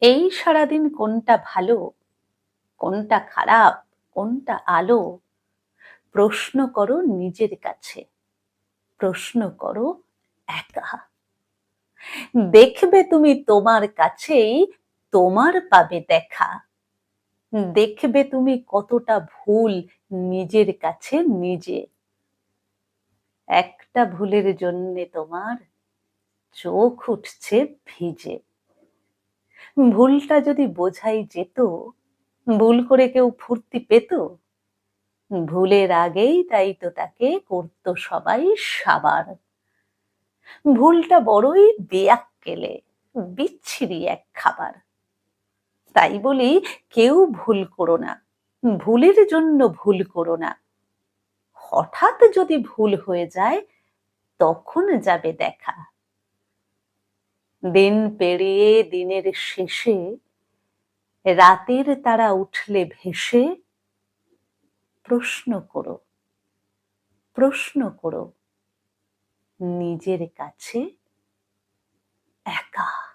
এই সারাদিন কোনটা ভালো, কোনটা খারাপ, কোনটা আলো, প্রশ্ন করো নিজের কাছে, প্রশ্ন করো একা। দেখবে তুমি তোমার কাছেই তোমার পাবে দেখা। দেখবে তুমি কতটা ভুল নিজের কাছে নিজে। একটা ভুলের জন্যে তোমার চোখ উঠছে ভিজে। ভুলটা যদি বোঝাই যেত, ভুল করে কেউ ফুর্তি পেত? ভুলের আগেই তাই তো তাকে করতো সবাই সাবার। ভুলটা বড়ই বেয়াক্কেলে, বিচ্ছিরি এক খাবার। তাই বলি কেউ ভুল করো না, ভুলের জন্য ভুল করো না। হঠাৎ যদি ভুল হয়ে যায় তখন যাবে দেখা। দিন পেরিয়ে দিনের শেষে রাতের তারা উঠলে ভেসে, প্রশ্ন করো, প্রশ্ন করো নিজের কাছে একা।